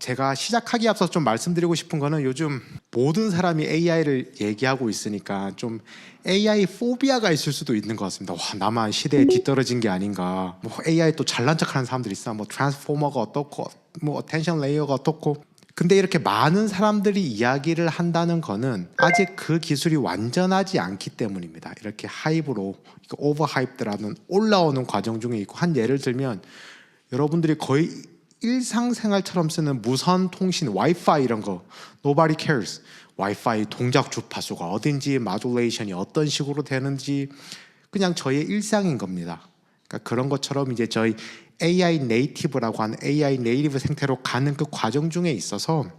제가 시작하기에 앞서 좀 말씀드리고 싶은 거는 요즘 모든 사람이 AI를 얘기하고 있으니까 좀 AI 포비아가 있을 수도 있는 것 같습니다. 와, 나만 시대에 뒤떨어진 게 아닌가. 뭐 AI 또 잘난 척하는 사람들이 있어. 뭐 트랜스포머가 어떻고, 뭐 어텐션 레이어가 어떻고. 근데 이렇게 많은 사람들이 이야기를 한다는 거는 아직 그 기술이 완전하지 않기 때문입니다. 이렇게 하이브로 오버하이프드라는 올라오는 과정 중에 있고, 한 예를 들면 여러분들이 거의 일상생활처럼 쓰는 무선 통신 와이파이 이런 거 nobody cares. 와이파이 동작 주파수가 어딘지, 마듈레이션이 어떤 식으로 되는지 그냥 저의 일상인 겁니다. 그러니까 그런 것처럼 이제 저희 AI 네이티브라고 하는 AI 네이티브 생태로 가는 그 과정 중에 있어서,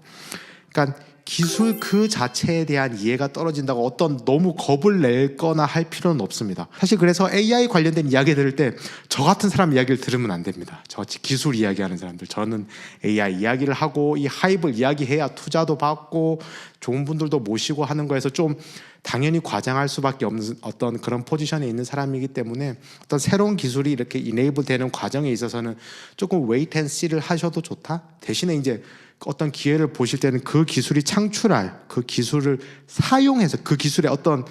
그러니까 기술 그 자체에 대한 이해가 떨어진다고 어떤 너무 겁을 낼거나 할 필요는 없습니다. 사실 그래서 AI 관련된 이야기 들을 때 저 같은 사람 이야기를 들으면 안 됩니다. 저같이 기술 이야기하는 사람들. 저는 AI 이야기를 하고 이 하이브를 이야기해야 투자도 받고 좋은 분들도 모시고 하는 거에서 좀 당연히 과장할 수밖에 없는 어떤 그런 포지션에 있는 사람이기 때문에 어떤 새로운 기술이 이렇게 이네이블 되는 과정에 있어서는 조금 웨이트 앤 씨를 하셔도 좋다. 대신에 이제 어떤 기회를 보실 때는 그 기술이 창출할 그 기술을 사용해서 그 기술의 어떤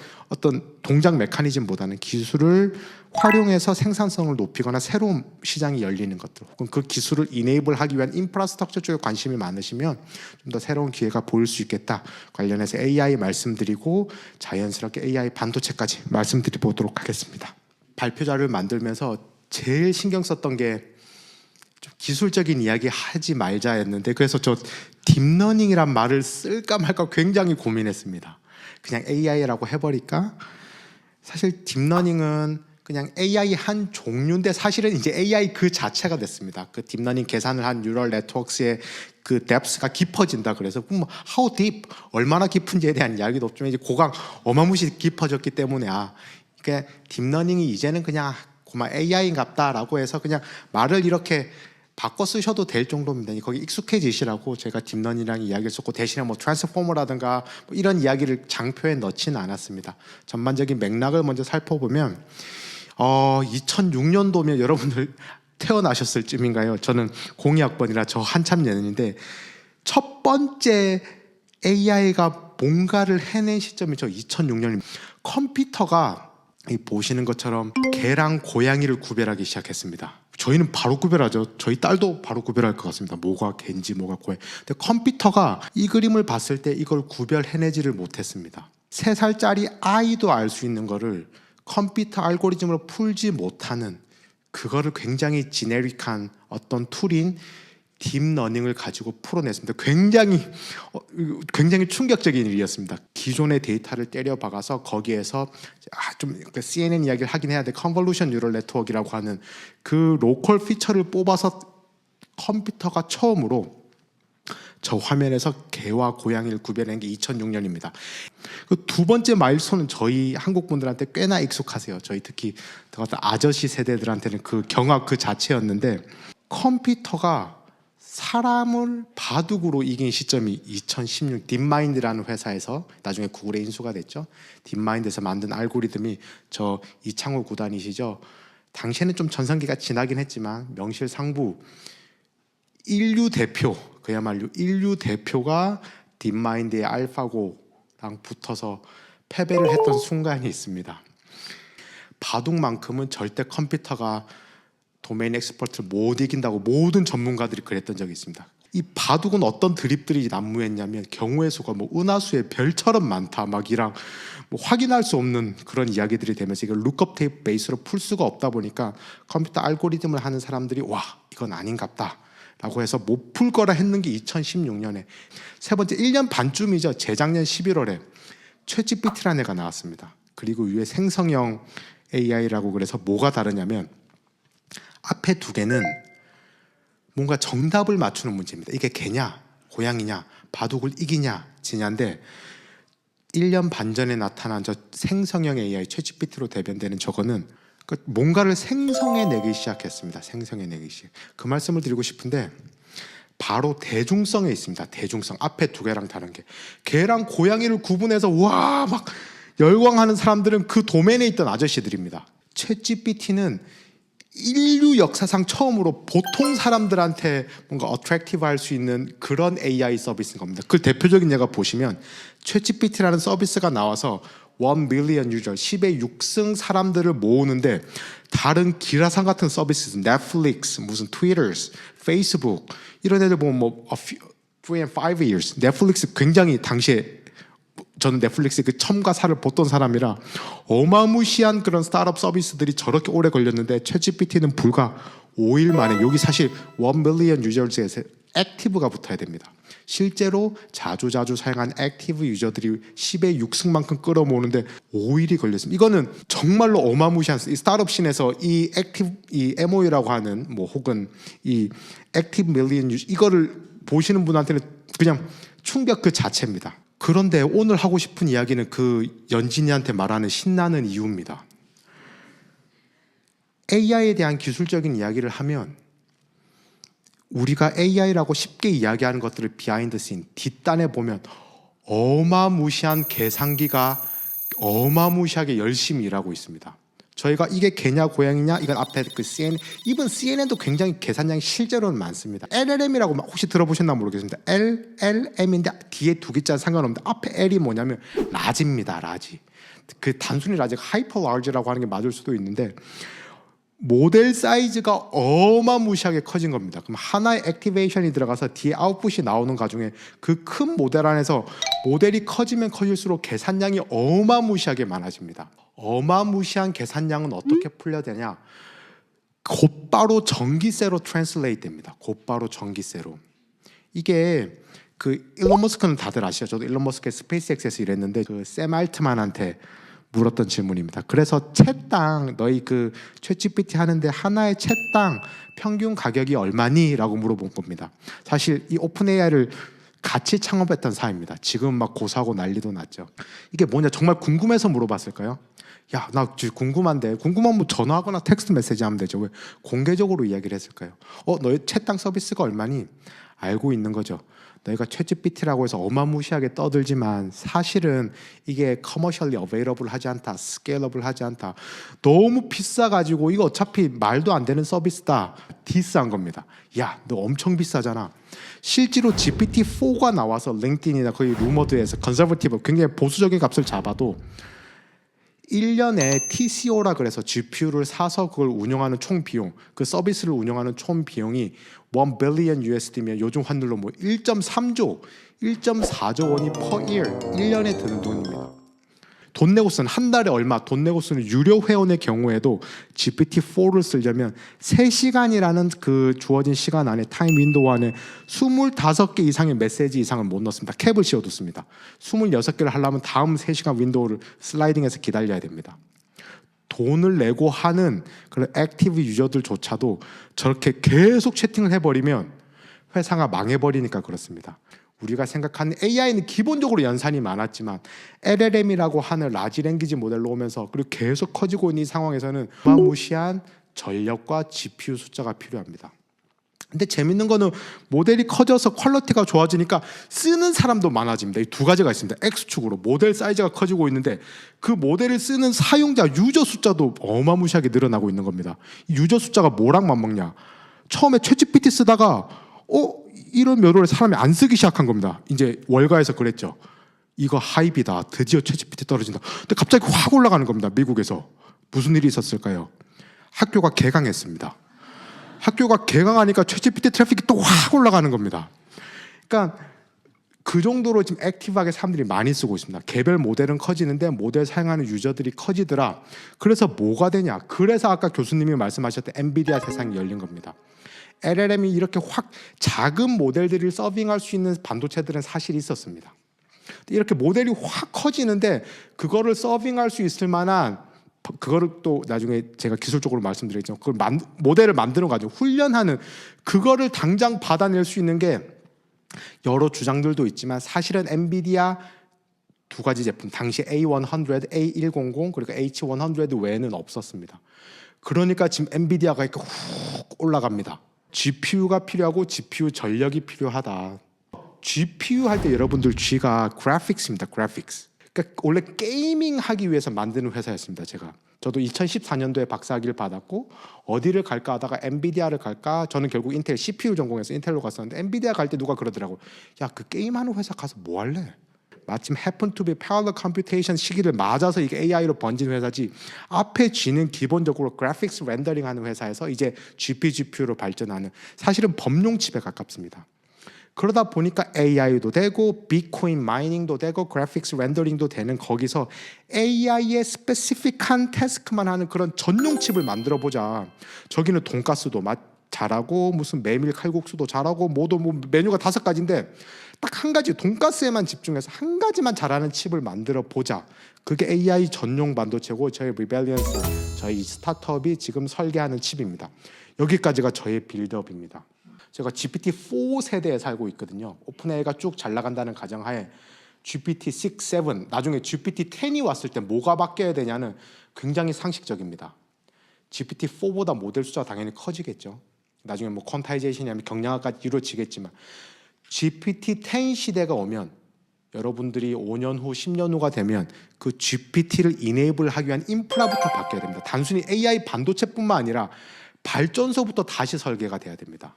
동작 메커니즘보다는 기술을 활용해서 생산성을 높이거나 새로운 시장이 열리는 것들, 혹은 그 기술을 이네이블 하기 위한 인프라스트럭처 쪽에 관심이 많으시면 좀 더 새로운 기회가 보일 수 있겠다. 관련해서 AI 말씀드리고 자연스럽게 AI 반도체까지 말씀드려보도록 하겠습니다. 발표 자료를 만들면서 제일 신경 썼던 게 좀 기술적인 이야기 하지 말자였는데, 그래서 저 딥러닝이란 말을 쓸까 말까 굉장히 고민했습니다. 그냥 AI라고 해버릴까? 사실 딥러닝은 그냥 AI 한 종류인데 사실은 이제 AI 그 자체가 됐습니다. 그 딥러닝 계산을 한 뉴럴 네트워크의 그 뎁스가 깊어진다. 그래서 뭐 how deep, 얼마나 깊은지에 대한 이야기도 없지만 이제 고강 어마무시 깊어졌기 때문에 그러니까 딥러닝이 이제는 그냥 고마 AI인갑다라고 해서 그냥 말을 이렇게 바꿔 쓰셔도 될 정도입니다. 거기 익숙해지시라고 제가 딥러닝이랑 이야기를 썼고, 대신에 뭐 트랜스포머라든가 뭐 이런 이야기를 장표에 넣지는 않았습니다. 전반적인 맥락을 먼저 살펴보면 2006년도면 여러분들 태어나셨을 쯤인가요? 저는 02학번이라 저 한참 예년인데 첫 번째 AI가 뭔가를 해낸 시점이 저 2006년입니다. 컴퓨터가 보시는 것처럼 개랑 고양이를 구별하기 시작했습니다. 저희는 바로 구별하죠. 저희 딸도 바로 구별할 것 같습니다. 뭐가 개인지 뭐가 고양이. 근데 컴퓨터가 이 그림을 봤을 때 이걸 구별해내지를 못했습니다. 3살짜리 아이도 알 수 있는 거를 컴퓨터 알고리즘으로 풀지 못하는, 그거를 굉장히 지네릭한 어떤 툴인 딥러닝을 가지고 풀어냈습니다. 굉장히 충격적인 일이었습니다. 기존의 데이터를 때려박아서 거기에서 좀 CNN 이야기를 하긴 해야 돼. 컨볼루션 뉴럴 네트워크라고 하는 그 로컬 피처를 뽑아서 컴퓨터가 처음으로 저 화면에서 개와 고양이를 구별한 게 2006년입니다. 그 두 번째 마일스톤은 저희 한국 분들한테 꽤나 익숙하세요. 저희 특히 아저씨 세대들한테는 그 경악 그 자체였는데, 컴퓨터가 사람을 바둑으로 이긴 시점이 2016 딥마인드라는 회사에서 나중에 구글에 인수가 됐죠. 딥마인드에서 만든 알고리즘이 저 이창호 구단이시죠. 당시에는 좀 전성기가 지나긴 했지만 명실상부 인류 대표, 그야말로 인류 대표가 딥마인드의 알파고랑 붙어서 패배를 했던 순간이 있습니다. 바둑만큼은 절대 컴퓨터가 도메인 엑스퍼트를 못 이긴다고 모든 전문가들이 그랬던 적이 있습니다. 이 바둑은 어떤 드립들이 난무했냐면 경우의 수가 뭐 은하수의 별처럼 많다 막이랑 뭐 확인할 수 없는 그런 이야기들이 되면서 이걸 룩업 테이프 베이스로 풀 수가 없다 보니까 컴퓨터 알고리즘을 하는 사람들이 와 이건 아닌갑다 라고 해서 못 풀 거라 했는 게 2016년에 세 번째 1년 반쯤이죠. 재작년 11월에 챗GPT라는 애가 나왔습니다. 그리고 위에 생성형 AI라고 그래서 뭐가 다르냐면 앞에 두 개는 뭔가 정답을 맞추는 문제입니다. 이게 개냐 고양이냐 바둑을 이기냐 지냐인데 1년 반 전에 나타난 저 생성형 AI 챗GPT로 대변되는 저거는 뭔가를 생성해내기 시작했습니다. 생성해내기 시작. 그 말씀을 드리고 싶은데 바로 대중성에 있습니다. 대중성. 앞에 두 개랑 다른 게 개랑 고양이를 구분해서 와 막 열광하는 사람들은 그 도메인에 있던 아저씨들입니다. 챗GPT는 인류 역사상 처음으로 보통 사람들한테 뭔가 어트랙티브 할 수 있는 그런 AI 서비스인 겁니다. 그 대표적인 예가 보시면 챗GPT라는 서비스가 나와서 1 billion 유저 10의 6승 사람들을 모으는데 다른 기라상 같은 서비스 넷플릭스, 무슨 트위터, 페이스북 이런 애들 보면 뭐 3 and 5 years 넷플릭스 굉장히 당시에 저는 넷플릭스의 그 첨가 살을 보던 사람이라 어마무시한 그런 스타트업 서비스들이 저렇게 오래 걸렸는데 챗GPT는 불과 5일 만에 여기 사실 1 billion 유저즈에서 액티브가 붙어야 됩니다. 실제로 자주 사용한 액티브 유저들이 10의 6승만큼 끌어모으는데 5일이 걸렸습니다. 이거는 정말로 어마무시한 이 스타트업 씬에서 이 액티브 이 MOU라고 하는 뭐 혹은 이 액티브 밀리언 유저 이거를 보시는 분한테는 그냥 충격 그 자체입니다. 그런데 오늘 하고 싶은 이야기는 그 연진이한테 말하는 신나는 이유입니다. AI에 대한 기술적인 이야기를 하면 우리가 AI라고 쉽게 이야기하는 것들을 비하인드 씬 뒷단에 보면 어마무시한 계산기가 어마무시하게 열심히 일하고 있습니다. 저희가 이게 개냐 고양이냐 이건 앞에 그 CNN 이번 CNN도 굉장히 계산량이 실제로는 많습니다. LLM이라고 혹시 들어보셨나 모르겠습니다. LLM인데 뒤에 두 글자 상관없는데 앞에 L이 뭐냐면 라지입니다. 라지. 그 단순히 라지가 하이퍼 라지라고 하는 게 맞을 수도 있는데 모델 사이즈가 어마무시하게 커진 겁니다. 그럼 하나의 액티베이션이 들어가서 뒤에 아웃풋이 나오는 과정에 그 큰 모델 안에서 모델이 커지면 커질수록 계산량이 어마무시하게 많아집니다. 어마무시한 계산량은 어떻게 풀려되냐? 곧바로 전기세로 트랜슬레이트 됩니다. 곧바로 전기세로. 이게 그 일론 머스크는 다들 아시죠? 저도 일론 머스크의 스페이스X에서 일했는데 그 샘 알트만한테 물었던 질문입니다. 그래서 채당 너희 그 챗GPT 하는데 하나의 채당 평균 가격이 얼마니? 라고 물어본 겁니다. 사실 이 오픈 AI를 같이 창업했던 사입니다. 지금 막 고사하고 난리도 났죠. 이게 뭐냐 정말 궁금해서 물어봤을까요? 야, 나 궁금한데 궁금하면 전화하거나 텍스트 메시지 하면 되죠. 왜 공개적으로 이야기를 했을까요? 너희 채당 서비스가 얼마니? 알고 있는 거죠. 너희가 챗GPT라고 해서 어마무시하게 떠들지만 사실은 이게 커머셜리 어베이러블 하지 않다, 스케일러블 하지 않다. 너무 비싸가지고 이거 어차피 말도 안 되는 서비스다. 디스한 겁니다. 야, 너 엄청 비싸잖아. 실제로 GPT-4가 나와서 링크드인이나 거의 루머드에서 컨서버티브 굉장히 보수적인 값을 잡아도 1년에 TCO라 그래서 GPU를 사서 그걸 운영하는 총 비용, 그 서비스를 운영하는 총 비용이 1 billion USD면 요즘 환율로 뭐 1.3조, 1.4조 원이 per year, 1년에 드는 돈입니다. 돈 내고 쓰는 한 달에 얼마 돈 내고 쓰는 유료 회원의 경우에도 GPT-4를 쓰려면 3시간이라는 그 주어진 시간 안에 타임 윈도우 안에 25개 이상의 메시지 이상을 못 넣습니다. 캡을 씌워뒀습니다. 26개를 하려면 다음 3시간 윈도우를 슬라이딩해서 기다려야 됩니다. 돈을 내고 하는 그런 액티브 유저들조차도 저렇게 계속 채팅을 해버리면 회사가 망해버리니까 그렇습니다. 우리가 생각하는 AI는 기본적으로 연산이 많았지만 LLM이라고 하는 라지 랭귀지 모델로 오면서 그리고 계속 커지고 있는 이 상황에서는 무시한 전력과 GPU 숫자가 필요합니다. 근데 재밌는 거는 모델이 커져서 퀄리티가 좋아지니까 쓰는 사람도 많아집니다. 이 두 가지가 있습니다. X축으로 모델 사이즈가 커지고 있는데 그 모델을 쓰는 사용자 유저 숫자도 어마무시하게 늘어나고 있는 겁니다. 이 유저 숫자가 뭐랑 맞먹냐? 처음에 챗GPT 쓰다가 이런 묘도를 사람이 안 쓰기 시작한 겁니다. 이제 월가에서 그랬죠. 이거 하이비다. 드디어 챗GPT 떨어진다. 근데 갑자기 확 올라가는 겁니다. 미국에서. 무슨 일이 있었을까요? 학교가 개강했습니다. 학교가 개강하니까 챗GPT 트래픽이 또 확 올라가는 겁니다. 그러니까 그 정도로 지금 액티브하게 사람들이 많이 쓰고 있습니다. 개별 모델은 커지는데 모델 사용하는 유저들이 커지더라. 그래서 뭐가 되냐? 그래서 아까 교수님이 말씀하셨던 엔비디아 세상이 열린 겁니다. LLM이 이렇게 확 작은 모델들을 서빙할 수 있는 반도체들은 사실 있었습니다. 이렇게 모델이 확 커지는데 그거를 서빙할 수 있을 만한 그거를 또 나중에 제가 기술적으로 말씀드리겠지만 그걸 모델을 만드는 과정, 훈련하는 그거를 당장 받아낼 수 있는 게 여러 주장들도 있지만 사실은 엔비디아 두 가지 제품 당시 A100, A100 그리고 H100 외에는 없었습니다. 그러니까 지금 엔비디아가 이렇게 훅 올라갑니다. GPU가 필요하고 GPU 전력이 필요하다. GPU 할 때 여러분들 G가 그래픽스입니다. 그래픽스. 그러니까 원래 게이밍 하기 위해서 만드는 회사였습니다. 저도 2014년도에 박사학위를 받았고 어디를 갈까 하다가 엔비디아를 갈까, 저는 결국 인텔 CPU 전공해서 인텔로 갔었는데 엔비디아 갈 때 누가 그러더라고, 야 그 게임하는 회사 가서 뭐 할래? 마침 happen to be parallel computation 시기를 맞아서 이게 AI로 번진 회사지, 앞에 G는 기본적으로 그래픽스 렌더링 하는 회사에서 이제 GPGPU로 발전하는, 사실은 범용 칩에 가깝습니다. 그러다 보니까 AI도 되고 비트코인 마이닝도 되고 그래픽스 렌더링도 되는, 거기서 AI에 스페시픽한 태스크만 하는 그런 전용 칩을 만들어 보자. 저기는 돈가스도 잘하고 무슨 메밀 칼국수도 잘하고 뭐 메뉴가 5가지인데 딱 한 가지, 돈가스에만 집중해서 한 가지만 잘하는 칩을 만들어 보자. 그게 AI 전용 반도체고 저희 리벨리언스, 저희 스타트업이 지금 설계하는 칩입니다. 여기까지가 저의 빌드업입니다. 제가 GPT-4 세대에 살고 있거든요. 오픈AI가 쭉 잘 나간다는 가정하에 GPT-6, 7, 나중에 GPT-10이 왔을 때 뭐가 바뀌어야 되냐는 굉장히 상식적입니다. GPT-4보다 모델 숫자가 당연히 커지겠죠. 나중에 뭐 퀀타이제이션이 하면 경량화까지 이루어지겠지만, GPT-10 시대가 오면 여러분들이 5년 후, 10년 후가 되면 그 GPT를 이네이블 하기 위한 인프라부터 바뀌어야 됩니다. 단순히 AI 반도체뿐만 아니라 발전소부터 다시 설계가 돼야 됩니다.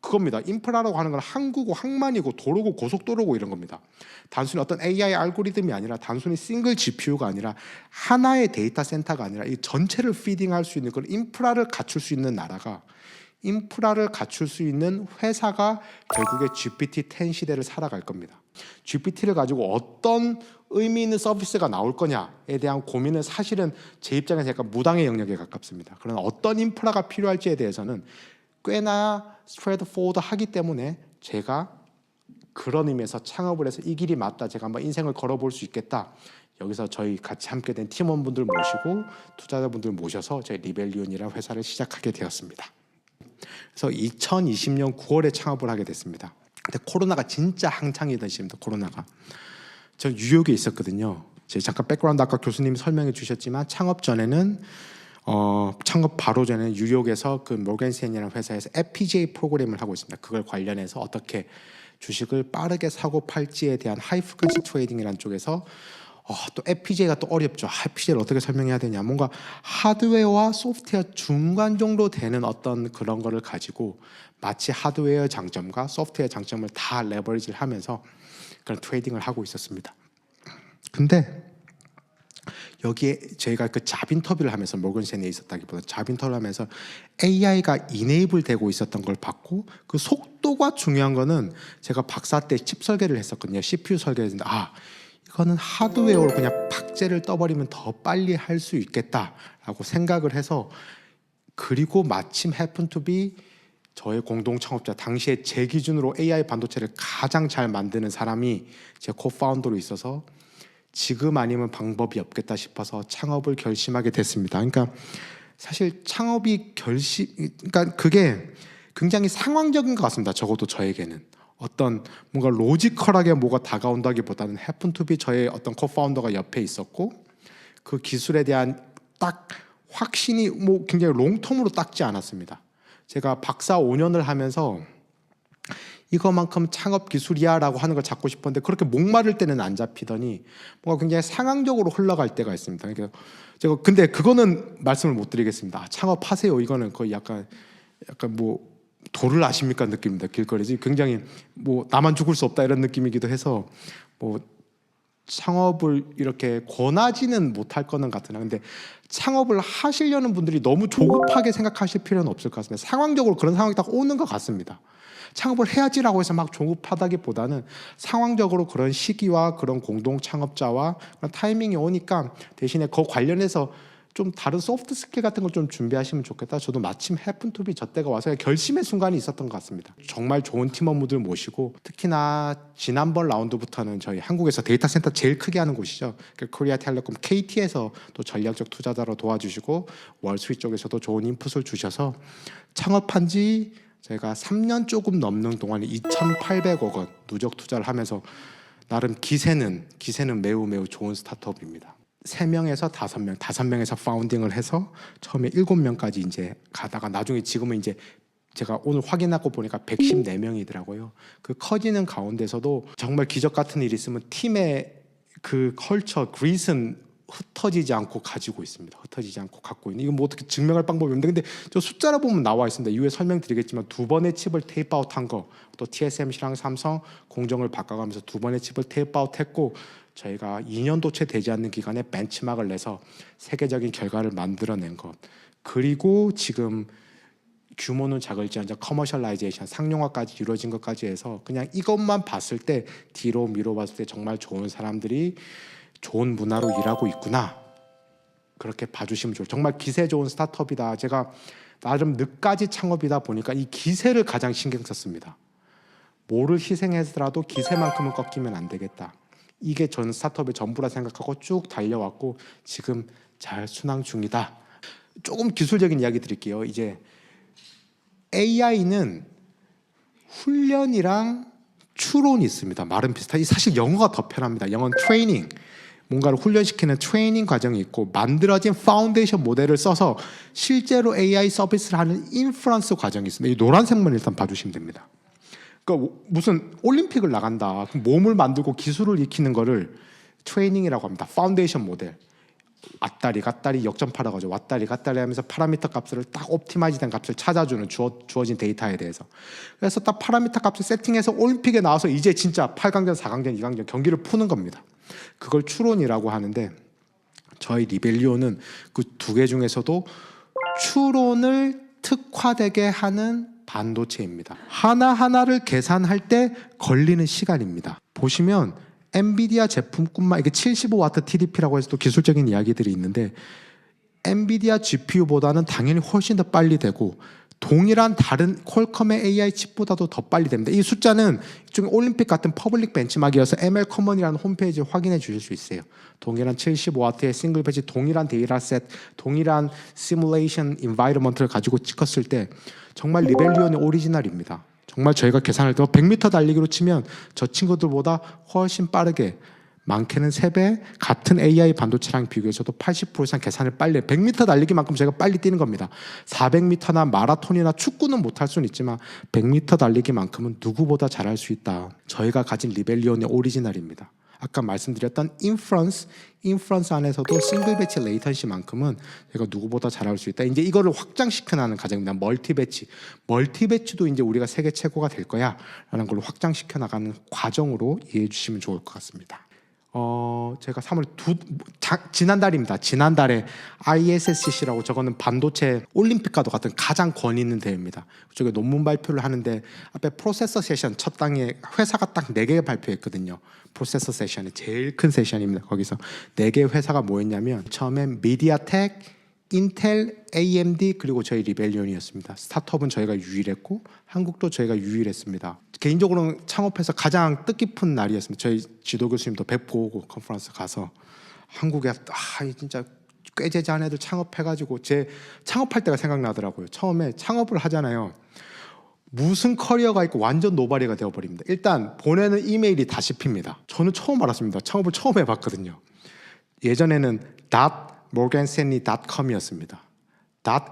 그겁니다. 인프라라고 하는 건 항구고 항만이고 도로고 고속도로고 이런 겁니다. 단순히 어떤 AI 알고리즘이 아니라, 단순히 싱글 GPU가 아니라, 하나의 데이터 센터가 아니라 이 전체를 피딩할 수 있는 그런 인프라를 갖출 수 있는 나라가, 인프라를 갖출 수 있는 회사가 결국에 GPT-10 시대를 살아갈 겁니다. GPT를 가지고 어떤 의미 있는 서비스가 나올 거냐에 대한 고민은 사실은 제 입장에서 약간 무당의 영역에 가깝습니다. 그러나 어떤 인프라가 필요할지에 대해서는 꽤나 스트레이트포워드 하기 때문에 제가 그런 의미에서 창업을 해서 이 길이 맞다, 제가 한번 인생을 걸어볼 수 있겠다, 여기서 저희 같이 함께 된 팀원분들 모시고 투자자분들 모셔서 저희 리벨리온이라는 회사를 시작하게 되었습니다. 그래서 2020년 9월에 창업을 하게 됐습니다. 근데 코로나가 진짜 한창이던 시기입니다. 코로나가. 저 뉴욕에 있었거든요. 제가 잠깐 백그라운드 아까 교수님이 설명해 주셨지만, 창업 전에는 창업 바로 전에 뉴욕에서 그 모건 스탠리라는 회사에서 FPGA 프로그램을 하고 있습니다. 그걸 관련해서 어떻게 주식을 빠르게 사고 팔지에 대한 하이 프리퀀시 트레이딩이라는 쪽에서 또 FPGA가 또 어렵죠. FPGA를 어떻게 설명해야 되냐. 뭔가 하드웨어와 소프트웨어 중간 정도 되는 어떤 그런 거를 가지고 마치 하드웨어 장점과 소프트웨어 장점을 다 레버리지를 하면서 그런 트레이딩을 하고 있었습니다. 근데 여기에 저희가 그 잡인터뷰를 하면서, 모건 스탠리에 있었다기보다 잡인터뷰를 하면서 AI가 이네이블 되고 있었던 걸 봤고, 그 속도가 중요한 거는, 제가 박사 때 칩 설계를 했었거든요. CPU 설계를 했는데 이거는 하드웨어로 그냥 박제를 떠버리면 더 빨리 할 수 있겠다라고 생각을 해서, 그리고 마침 happen to be 저의 공동 창업자, 당시에 제 기준으로 AI 반도체를 가장 잘 만드는 사람이 제 코파운더로 있어서 지금 아니면 방법이 없겠다 싶어서 창업을 결심하게 됐습니다. 그러니까 사실 창업이 그러니까 그게 굉장히 상황적인 것 같습니다. 적어도 저에게는 어떤 뭔가 로지컬하게 뭐가 다가온다기보다는 happen to be 저의 어떤 코파운더가 옆에 있었고, 그 기술에 대한 딱 확신이 뭐 굉장히 롱텀으로 닦지 않았습니다. 제가 박사 5년을 하면서 이거만큼 창업 기술이야 라고 하는 걸 잡고 싶었는데, 그렇게 목마를 때는 안 잡히더니 뭔가 굉장히 상황적으로 흘러갈 때가 있습니다. 그러니까 제가 근데 그거는 말씀을 못 드리겠습니다. 창업하세요, 이거는 거의 약간 뭐 도를 아십니까 느낌입니다. 길거리지 굉장히 뭐 나만 죽을 수 없다 이런 느낌이기도 해서 뭐 창업을 이렇게 권하지는 못할 거는 같으나, 근데 창업을 하시려는 분들이 너무 조급하게 생각하실 필요는 없을 것 같습니다. 상황적으로 그런 상황이 딱 오는 것 같습니다. 창업을 해야지라고 해서 막 조급하다기보다는 상황적으로 그런 시기와 그런 공동 창업자와 그런 타이밍이 오니까, 대신에 그 관련해서 좀 다른 소프트 스킬 같은 걸 좀 준비하시면 좋겠다. 저도 마침 해픈 투비 저 때가 와서 결심의 순간이 있었던 것 같습니다. 정말 좋은 팀원분들 모시고, 특히나 지난번 라운드부터는 저희 한국에서 데이터 센터 제일 크게 하는 곳이죠. 코리아텔레콤 KT에서 또 전략적 투자자로 도와주시고, 월스트리트 쪽에서도 좋은 인풋을 주셔서 창업한 지 저희가 3년 조금 넘는 동안에 2,800억 원 누적 투자를 하면서 나름 기세는 매우 좋은 스타트업입니다. 3명에서 5명, 5명에서 파운딩을 해서 처음에 7명까지 이제 가다가, 나중에 지금은 이제 제가 오늘 확인하고 보니까 114명이더라고요. 그 커지는 가운데서도 정말 기적 같은 일이 있으면 팀에 그 컬처 그릿은 흩어지지 않고 가지고 있습니다. 흩어지지 않고 갖고 있는. 이건 뭐 어떻게 증명할 방법이 없는데, 근데 저 숫자를 보면 나와 있습니다. 이후에 설명드리겠지만 두 번의 칩을 테이프 아웃한 거, 또 TSMC랑 삼성 공정을 바꿔가면서 두 번의 칩을 테이프 아웃했고, 저희가 2년도 채 되지 않는 기간에 벤치마크를 내서 세계적인 결과를 만들어낸 것. 그리고 지금 규모는 작을지언정 커머셜라이제이션, 상용화까지 이루어진 것까지 해서 그냥 이것만 봤을 때, 뒤로 미뤄 봤을 때 정말 좋은 사람들이 좋은 문화로 일하고 있구나, 그렇게 봐주시면 좋을. 정말 기세 좋은 스타트업이다. 제가 나름 늦까지 창업이다 보니까 이 기세를 가장 신경 썼습니다. 뭐를 희생해서라도 기세만큼은 꺾이면 안 되겠다. 이게 전 스타트업의 전부라 생각하고 쭉 달려왔고 지금 잘 순항 중이다. 조금 기술적인 이야기 드릴게요. 이제 AI는 훈련이랑 추론이 있습니다. 말은 비슷하지. 사실 영어가 더 편합니다. 영어는 트레이닝, 뭔가를 훈련시키는 트레이닝 과정이 있고, 만들어진 파운데이션 모델을 써서 실제로 AI 서비스를 하는 인프런스 과정이 있습니다. 이 노란색만 일단 봐주시면 됩니다. 그러니까 무슨 올림픽을 나간다, 그럼 몸을 만들고 기술을 익히는 거를 트레이닝이라고 합니다. 파운데이션 모델, 왔다리 갔다리 역전파라고 하죠. 왔다리 갔다리 하면서 파라미터 값을 딱 옵티마이즈된 값을 찾아주는 주어진 데이터에 대해서. 그래서 딱 파라미터 값을 세팅해서 올림픽에 나와서 이제 진짜 8강전, 4강전, 2강전 경기를 푸는 겁니다. 그걸 추론이라고 하는데, 저희 리벨리오는 그 두 개 중에서도 추론을 특화되게 하는 반도체입니다. 하나하나를 계산할 때 걸리는 시간입니다. 보시면 엔비디아 제품뿐만, 이게 75W TDP라고 해서 또 기술적인 이야기들이 있는데, 엔비디아 GPU보다는 당연히 훨씬 더 빨리 되고, 동일한 다른 퀄컴의 AI 칩보다도 더 빨리 됩니다. 이 숫자는 일종의 올림픽 같은 퍼블릭 벤치마크여서 ML 커먼이라는 홈페이지를 확인해 주실 수 있어요. 동일한 75W의 싱글 배치, 동일한 데이터셋, 동일한 시뮬레이션 인바이러먼트를 가지고 찍었을 때 정말 리벨리온의 오리지널입니다. 정말 저희가 계산할 때 100m 달리기로 치면 저 친구들보다 훨씬 빠르게, 많게는 3배, 같은 AI 반도체랑 비교해서도 80% 이상 계산을 빨리 해요. 100m 달리기만큼 저희가 빨리 뛰는 겁니다. 400m나 마라톤이나 축구는 못할 수는 있지만 100m 달리기만큼은 누구보다 잘할 수 있다. 저희가 가진 리벨리온의 오리지널입니다. 아까 말씀드렸던 인프런스 안에서도 싱글 배치 레이턴시만큼은 제가 누구보다 잘할 수 있다. 이제 이거를 확장시켜 나가는 과정입니다. 멀티배치도 이제 우리가 세계 최고가 될 거야라는 걸 확장시켜 나가는 과정으로 이해해 주시면 좋을 것 같습니다. 제가 3월 지난달입니다. 지난달에 ISSCC라고, 저거는 반도체 올림픽과도 같은 가장 권위 있는 대회입니다. 그쪽에 논문 발표를 하는데 앞에 프로세서 세션 첫 당에 회사가 딱 4개 발표했거든요. 프로세서 세션이 제일 큰 세션입니다. 거기서 4개의 회사가 뭐였냐면, 처음엔 미디아텍, 인텔, AMD, 그리고 저희 리벨리온이었습니다. 스타트업은 저희가 유일했고 한국도 저희가 유일했습니다. 개인적으로는 창업해서 가장 뜻깊은 날이었습니다. 저희 지도 교수님도 뵙고 오고 컨퍼런스 가서 한국에 진짜 꾀재재한 애들 창업해가지고, 제 창업할 때가 생각나더라고요. 처음에 창업을 하잖아요. 무슨 커리어가 있고 완전 노바리가 되어버립니다. 일단 보내는 이메일이 다 씹힙니다. 저는 처음 알았습니다. 창업을 처음 해봤거든요. 예전에는 morganstanley.com이었습니다.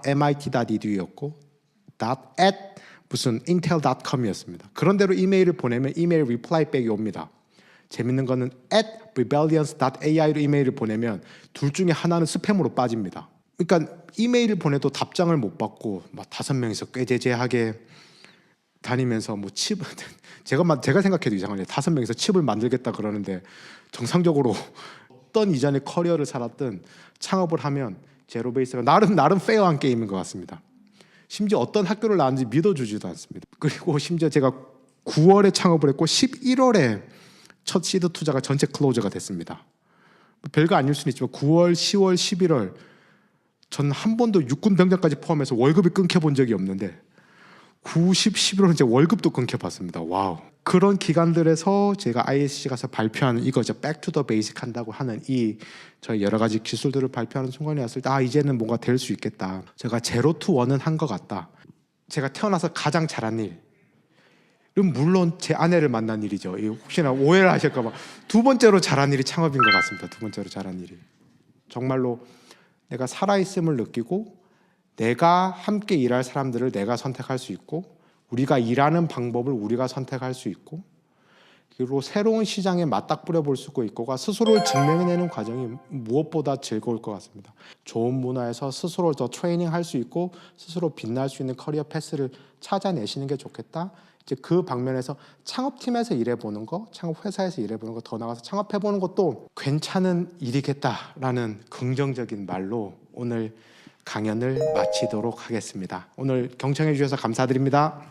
.mit.edu였고 .at 무슨 intel.com이었습니다. 그런 대로 이메일을 보내면 이메일 리플라이백이 옵니다. 재밌는 거는 @rebellions.ai로 이메일을 보내면 둘 중에 하나는 스팸으로 빠집니다. 그러니까 이메일을 보내도 답장을 못 받고 막 5명이서 꾀재재하게 다니면서 뭐 칩 제가 생각해도 이상하네요. 5명이서 칩을 만들겠다 그러는데, 정상적으로 어떤 이전의 커리어를 살았든 창업을 하면 제로 베이스가 나름 페어한 게임인 것 같습니다. 심지어 어떤 학교를 나왔는지 믿어주지도 않습니다. 그리고 심지어 제가 9월에 창업을 했고 11월에 첫 시드 투자가 전체 클로저가 됐습니다. 별거 아닐 수는 있지만 9월, 10월, 11월 전 한 번도 육군 병장까지 포함해서 월급이 끊겨본 적이 없는데 9, 10, 11월은 이제 월급도 끊겨봤습니다. 와우. 그런 기간들에서 제가 ISC 가서 발표하는 이거죠. Back to the basic 한다고 하는 이 저희 여러 가지 기술들을 발표하는 순간이 왔을 때 이제는 뭔가 될 수 있겠다. 제가 제로 투 원은 한 것 같다. 제가 태어나서 가장 잘한 일, 물론 제 아내를 만난 일이죠. 혹시나 오해를 하실까 봐. 두 번째로 잘한 일이 창업인 것 같습니다. 두 번째로 잘한 일이. 정말로 내가 살아있음을 느끼고 내가 함께 일할 사람들을 내가 선택할 수 있고, 우리가 일하는 방법을 우리가 선택할 수 있고, 그리고 새로운 시장에 맞닥뜨려 볼 수 있고가 스스로를 증명해내는 과정이 무엇보다 즐거울 것 같습니다. 좋은 문화에서 스스로를 더 트레이닝할 수 있고 스스로 빛날 수 있는 커리어 패스를 찾아내시는 게 좋겠다. 이제 그 방면에서 창업팀에서 일해보는 거, 창업회사에서 일해보는 거, 더 나가서 창업해보는 것도 괜찮은 일이겠다라는 긍정적인 말로 오늘 강연을 마치도록 하겠습니다. 오늘 경청해 주셔서 감사드립니다.